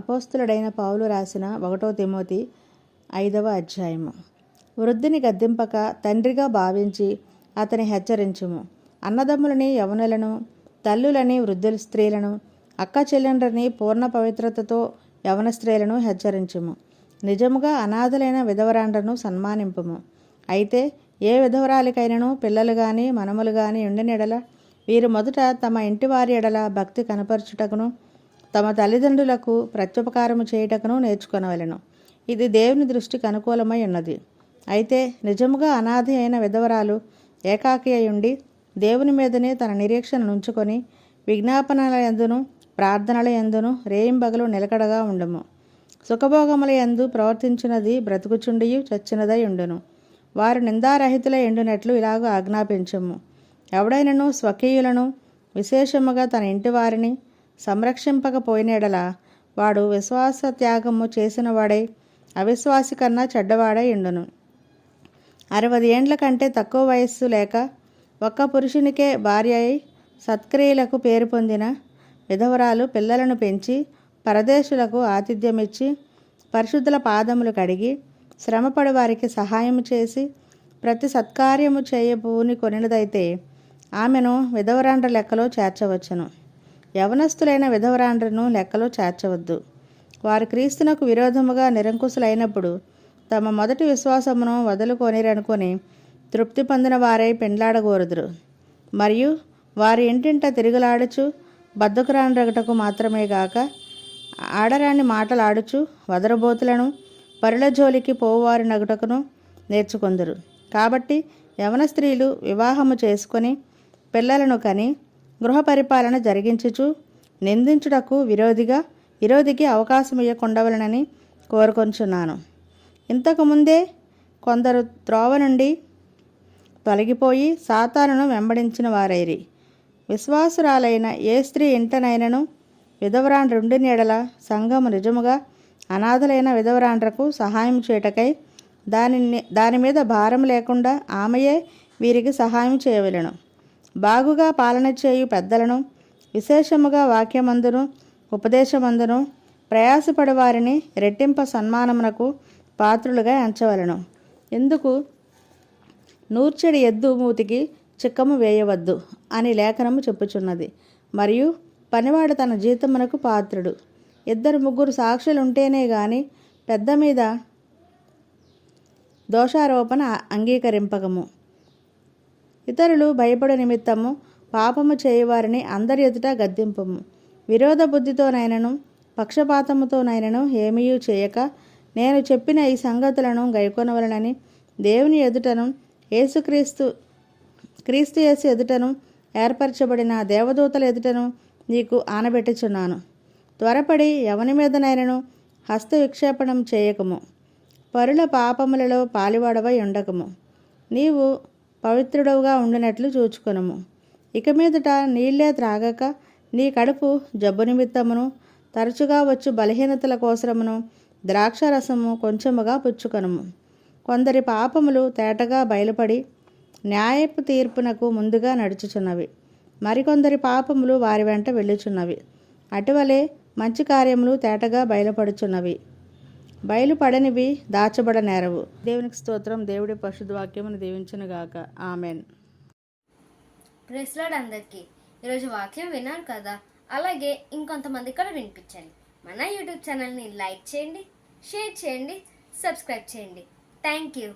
అపోస్తులుడైన పౌలు రాసిన 1 తిమోతి 5వ అధ్యాయము. వృద్ధుని గద్దింపక తండ్రిగా భావించి అతని హెచ్చరించుము. అన్నదమ్ములని, యవనులను, తల్లులని, వృద్ధుల స్త్రీలను, అక్క చెల్లెండ్రని పూర్ణ పవిత్రతతో యవన స్త్రీలను హెచ్చరించుము. నిజముగా అనాథలైన విధవరాండ్రను సన్మానింపుము. అయితే ఏ విధవరాలికైనను పిల్లలు గాని మనములు గాని ఉండిన ఎడల వీరు మొదట తమ ఇంటి వారి ఎడల భక్తి కనపరచుటకును తమ తల్లిదండ్రులకు ప్రత్యుపకారము చేయుటకును నేర్చుకొనవలెను. ఇది దేవుని దృష్టికి అనుకూలమై ఉన్నది. అయితే నిజముగా అనాథి అయిన విధవరాలు ఏకాకి అయ్యుండి దేవుని మీదనే తన నిరీక్షణ నుంచుకొని విజ్ఞాపనల యందును ప్రార్థనల యందును రేయింబగలు నిలకడగా ఉండుము. సుఖభోగముల యందు ప్రవర్తించినది బ్రతుకుచుండియు చచ్చినదై ఉండును. వారు నిందారహితులై ఉండునట్లు ఇలాగ ఆజ్ఞాపించము. ఎవడైనను స్వకీయులను విశేషముగా తన ఇంటి వారిని సంరక్షింపకపోయినడల వాడు విశ్వాస త్యాగము చేసిన వాడై అవిశ్వాసి కన్నా చెడ్డవాడై ఉండును. 60 ఏండ్ల కంటే తక్కువ వయస్సు లేక ఒక్క పురుషునికే భార్య అయి సత్క్రియలకు పేరు పొందిన విధవరాలు పిల్లలను పెంచి పరదేశులకు ఆతిథ్యమిచ్చి పరిశుద్ధుల పాదములు కడిగి శ్రమపడి వారికి సహాయము చేసి ప్రతి సత్కార్యము చేయబూని కొనినదైతే ఆమెను విధవరాండ్ర లెక్కలో చేర్చవచ్చును. యవనస్తులైన విధవరాండ్రను లెక్కలో చేర్చవద్దు. వారు క్రీస్తునకు విరోధముగా నిరంకుశులైనప్పుడు తమ మొదటి విశ్వాసమును వదులుకొనిరనుకొని తృప్తి పొందిన వారై పెండ్లాడగోరుదురు. మరియు వారి ఇంటింట తిరుగులాడుచు బద్ధకురాండ్రగటకు మాత్రమే గాక ఆడరాని మాటలాడుచు వదరబోతులను పరుల జోలికి పోవారు నగుటకును నేర్చుకొందురు. కాబట్టి యవన స్త్రీలు వివాహము చేసుకొని పిల్లలను కని గృహ పరిపాలన జరిగించుచు నిందించుటకు విరోధికి అవకాశం ఇవ్వకుండవలనని కోరుకొంచున్నాను. ఇంతకుముందే కొందరు త్రోవ నుండి తొలగిపోయి సాతానును వెంబడించిన వారైరి. విశ్వాసురాలైన ఏ స్త్రీ ఇంటనైనను విధవరాండ్రుండిన ఎడల సంఘము నిజముగా అనాథలైన విధవరాండ్రకు సహాయం చేయుటకై దాని మీద భారం లేకుండా ఆమెయే వీరికి సహాయం చేయవలెను. బాగుగా పాలన చేయు పెద్దలను విశేషముగా వాక్యమందును ఉపదేశమందును ప్రయాసపడి వారిని రెట్టింప సన్మానమునకు పాత్రులుగా ఎంచవలెను. ఎందుకు నూర్చెడి ఎద్దు మూతికి చిక్కము వేయవద్దు అని లేఖనము చెప్పుచున్నది. మరియు పనివాడు తన జీతమునకు పాత్రుడు. 2-3 సాక్షులుంటేనే గాని పెద్ద మీద దోషారోపణ అంగీకరింపకము. ఇతరులు భయపడు నిమిత్తము పాపము చేయువారిని అందరి ఎదుట గద్దింపము. విరోధ బుద్ధితోనైనను పక్షపాతముతోనైనను ఏమీయూ చేయక నేను చెప్పిన ఈ సంగతులను గైకొనవలనని దేవుని ఎదుటను క్రీస్తు యేసు ఎదుటను ఏర్పరచబడిన దేవదూతల ఎదుటను నీకు ఆనబెట్టుచున్నాను. త్వరపడి ఎవని మీదనైనను హస్త విక్షేపణం చేయకము. పరుల పాపములలో పాలివాడవై ఉండకము. నీవు పవిత్రుడవుగా ఉండినట్లు చూచుకొనుము. ఇక మీదట నీళ్లే త్రాగక నీ కడుపు జబ్బు నిమిత్తమును తరచుగా వచ్చు బలహీనతల కోసరమును ద్రాక్షరసము కొంచెముగా పుచ్చుకొనుము. కొందరి పాపములు తేటగా బయలుపడి న్యాయపు తీర్పునకు ముందుగా నడుచుచున్నవి. మరికొందరి పాపములు వారి వెంట వెళ్ళుచున్నవి. అటువలే మంచి కార్యములు తేటగా బయలుపడనివి దాచబడనేరవు. దేవునికి స్తోత్రం. దేవుడి పరిశుద్ధ వాక్యమును దీవించునుగాక. ఆమెన్. ప్రైజ్ లార్డ్ అందరికీ. ఈరోజు వాక్యం విన్నారు కదా, అలాగే ఇంకొంతమంది కూడా వినిపించండి. మన యూట్యూబ్ ఛానల్ని లైక్ చేయండి, షేర్ చేయండి, సబ్స్క్రైబ్ చేయండి. Thank you.